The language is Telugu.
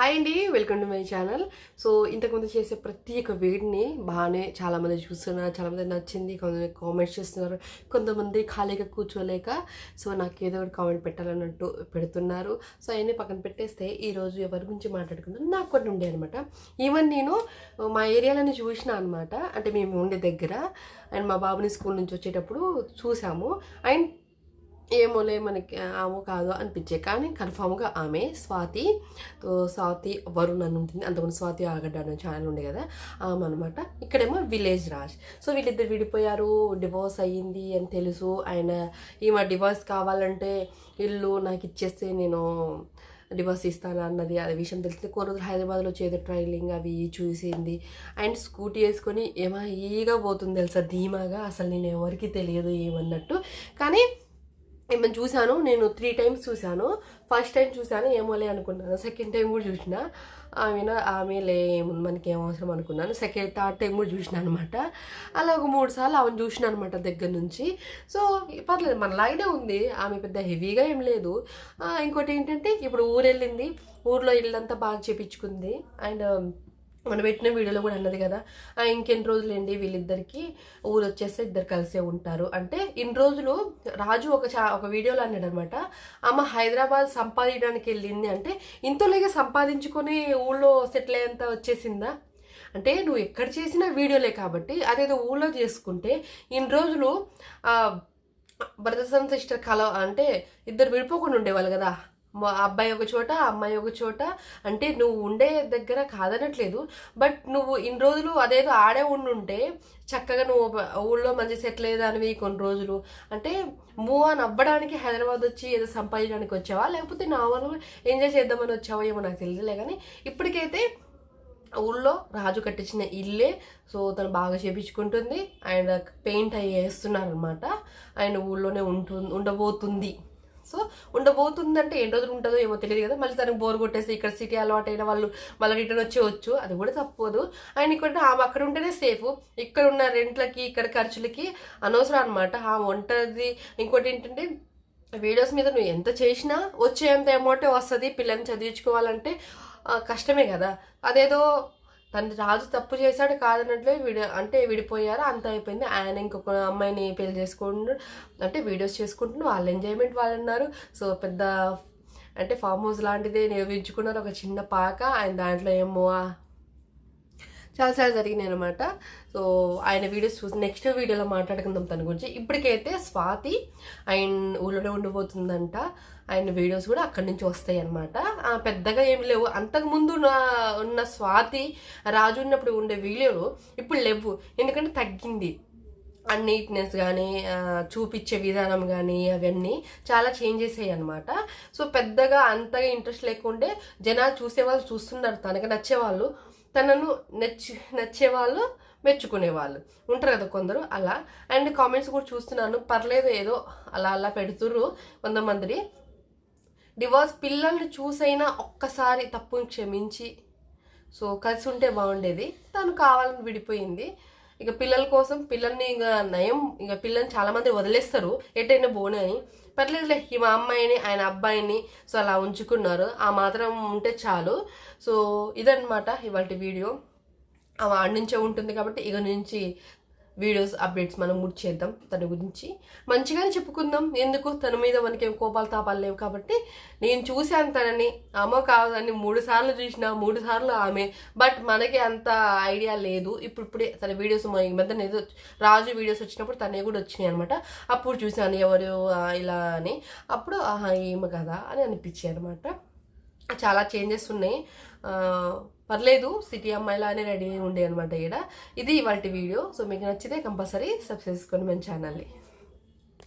హాయ్ అండి, welcome to my channel. So ఇంతకుముందు చేసే ప్రతి ఒక్క వీడియోని బాగానే చాలామంది చూస్తున్నారు, చాలామంది నచ్చింది, కొంతమంది కామెంట్స్ చేస్తున్నారు, కొంతమంది ఖాళీగా కూర్చోలేక సో నాకు ఏదో ఒకటి కామెంట్ పెట్టాలన్నట్టు పెడుతున్నారు. సో అవన్నీ పక్కన పెట్టేస్తే ఈరోజు ఎవరి గురించి మాట్లాడుకుందాం నాకు కొన్ని ఉండే అనమాట. ఈవెన్ నేను మా ఏరియాలోనే చూసిన అనమాట, అంటే మేము ఉండే దగ్గర అండ్ మా బాబుని స్కూల్ నుంచి వచ్చేటప్పుడు చూసాము. అండ్ ఏమోలే మనకి ఆమె కాదు అనిపించే, కానీ కన్ఫామ్గా ఆమె స్వాతి. స్వాతి వరుణ్ అని ఉంటుంది, అంతకుముందు స్వాతి ఆగడ్డ అనే ఛానల్ ఉండే కదా ఆమె అనమాట. ఇక్కడేమో విలేజ్ రాజ్. సో వీళ్ళిద్దరు విడిపోయారు, డివోర్స్ అయ్యింది అని తెలుసు. ఆయన ఈమె డివోర్స్ కావాలంటే ఇల్లు నాకు ఇచ్చేస్తే నేను డివోర్స్ ఇస్తాను అన్నది అది విషయం తెలిసింది. కొన్ని రోజులు హైదరాబాద్లో చేదో ట్రైలింగ్ అవి చూసింది. అండ్ స్కూటీ వేసుకొని ఏమో ఈగా పోతుంది తెలుసా, ధీమాగా. అసలు నేను ఎవరికి తెలియదు ఏమన్నట్టు. కానీ ఏమైనా చూశాను, నేను 3 times చూశాను. ఫస్ట్ టైం చూశాను ఏమోలే అనుకున్నాను, సెకండ్ టైం కూడా చూసిన ఆమెలే ఏముంది మనకి ఏం అవసరం అనుకున్నాను. థర్డ్ టైం కూడా చూసిన అనమాట. అలా ఒక 3 సార్లు ఆమెను చూసిన అనమాట దగ్గర నుంచి. సో పర్లేదు, మనలాగే ఉంది, ఆమె పెద్ద హెవీగా ఏం లేదు. ఇంకోటి ఏంటంటే ఇప్పుడు ఊరెళ్ళింది, ఊర్లో ఇల్లంతా బాగా చేపించుకుంది. అండ్ మనం పెట్టిన వీడియోలో కూడా అన్నది కదా, ఇంకెన్ని రోజులు అండి వీళ్ళిద్దరికి ఊరు వచ్చేస్తే ఇద్దరు కలిసే ఉంటారు అంటే. ఇన్ని రోజులు రాజు ఒక వీడియోలో అన్నాడు అనమాట, ఆమె హైదరాబాద్ సంపాదించడానికి వెళ్ళింది అంటే ఇంతలోగా సంపాదించుకొని ఊళ్ళో సెటిల్ అయ్యేంత వచ్చేసిందా అంటే. నువ్వు ఎక్కడ చేసినా వీడియోలే కాబట్టి అదేదో ఊళ్ళో చేసుకుంటే ఇన్ని రోజులు బ్రదర్స్ అండ్ సిస్టర్ అంటే ఇద్దరు విడిపోకుండా ఉండేవాళ్ళు కదా. అబ్బాయి ఒక చోట, అమ్మాయి ఒక చోట. అంటే నువ్వు ఉండే దగ్గర కాదనట్లేదు, బట్ నువ్వు ఇన్ని రోజులు అదేదో ఆడే ఉండుంటే చక్కగా నువ్వు ఊళ్ళో మంచి సెటిల్ అయ్యేదానివి కొన్ని రోజులు. అంటే మూవ్ ఆన్ అవ్వడానికి హైదరాబాద్ వచ్చి ఏదో సంపాదించడానికి వచ్చావా, లేకపోతే నార్మల్గా ఎంజాయ్ చేద్దామని వచ్చావా ఏమో నాకు తెలియదులే. కానీ ఇప్పటికైతే ఊళ్ళో రాజు కట్టించిన ఇల్లే. సో తను బాగా చేపించుకుంటుంది అండ్ పెయింట్ అయ్యి వేస్తున్నారు అనమాట. ఆయన ఊళ్ళోనే ఉండబోతుంది. సో ఉండబోతుందంటే ఎన్ని రోజులు ఉంటుందో ఏమో తెలియదు కదా. మళ్ళీ తనకు బోర్ కొట్టేసి ఇక్కడ సిటీ అలవాటు అయిన వాళ్ళు మళ్ళీ రిటర్న్ వచ్చేవచ్చు, అది కూడా తప్పదు. ఆయన ఇక్కడ ఆమె అక్కడ ఉంటేనే సేఫ్, ఇక్కడ ఉన్న రెంట్లకి ఇక్కడ ఖర్చులకి అనవసరం అనమాట. ఆమె ఉంటుంది. ఇంకోటి ఏంటంటే వీడియోస్ మీద నువ్వు ఎంత చేసినా వచ్చేంత అమౌంటే వస్తుంది. పిల్లల్ని చదివించుకోవాలంటే కష్టమే కదా. అదేదో తను రాజు తప్పు చేశాడు కాదన్నట్లే విడిపోయారు, అంత అయిపోయింది. ఆయన ఇంకొక అమ్మాయిని పెళ్లి చేసుకుంటూ అంటే వీడియోస్ చేసుకుంటున్నారు, వాళ్ళ ఎంజాయ్మెంట్ వాళ్ళు ఉన్నారు. సో పెద్ద అంటే ఫామ్ హౌస్ లాంటిదే నిర్మించుకున్నారు, ఒక చిన్న పాక. ఆయన దాంట్లో ఏమో చాలా జరిగినాయి అనమాట. సో ఆయన వీడియోస్ చూసి నెక్స్ట్ వీడియోలో మాట్లాడుకుందాం తన గురించి. ఇప్పటికైతే స్వాతి ఆయన ఊళ్ళోనే ఉండిపోతుందంట. ఆయన వీడియోస్ కూడా అక్కడి నుంచి వస్తాయి అనమాట. పెద్దగా ఏమి లేవు. అంతకుముందు ఉన్న స్వాతి రాజు ఉన్నప్పుడు ఉండే వీడియోలు ఇప్పుడు లేవు, ఎందుకంటే తగ్గింది. ఆ నీట్నెస్ కానీ చూపించే విధానం కానీ అవన్నీ చాలా చేంజెస్ అయ్యాయి అనమాట. సో పెద్దగా అంతగా ఇంట్రెస్ట్ లేకుండే జనాలు చూసేవాళ్ళు చూస్తున్నారు, తనకు నచ్చేవాళ్ళు, తనను నచ్చేవాళ్ళు, మెచ్చుకునేవాళ్ళు ఉంటారు కదా కొందరు అలా. అండ్ కామెంట్స్ కూడా చూస్తున్నాను, పర్లేదు ఏదో అలా పెడుతుర్రు కొంతమంది. డివోర్స్ పిల్లల్ని చూసైనా ఒక్కసారి తప్పుని క్షమించి సో కలిసి ఉంటే బాగుండేది. తను కావాలని విడిపోయింది. ఇక పిల్లల కోసం పిల్లల్ని ఇక నయం, ఇక పిల్లల్ని చాలామంది వదిలేస్తారు ఎటైనా బోనే అని. పర్లేదులే, ఈ మా అమ్మాయిని ఆయన అబ్బాయిని సో అలా ఉంచుకున్నారు, ఆ మాత్రం ఉంటే చాలు. సో ఇదన్నమాట ఇవాళ వీడియో. ఆడి నుంచే ఉంటుంది కాబట్టి ఇక నుంచి వీడియోస్ అప్డేట్స్ మనం చేద్దాం. తన గురించి మంచిగానే చెప్పుకుందాం. ఎందుకు తన మీద మనకేం కోపాలు తాపాలు లేవు కాబట్టి. నేను చూశాను తనని, ఆమె కాదని 3 సార్లు చూసిన, 3 సార్లు ఆమె. బట్ మనకి అంత ఐడియా లేదు. ఇప్పుడే తన వీడియోస్ ఈ మధ్యన ఏదో రాజు వీడియోస్ వచ్చినప్పుడు తనే కూడా వచ్చినాయి అనమాట. అప్పుడు చూశాను ఎవరు ఇలా అని. అప్పుడు ఏమో కదా అని అనిపించాయి అనమాట. చాలా చేంజెస్ ఉన్నాయి. పర్లేదు, సిటీ అమ్మాయిలానే రెడీ అయి ఉండే అనమాట ఇక్కడ. ఇది ఇవాళ వీడియో. సో మీకు నచ్చితే కంపల్సరీ సబ్స్క్రైబ్ చేసుకోండి మన ఛానల్ని.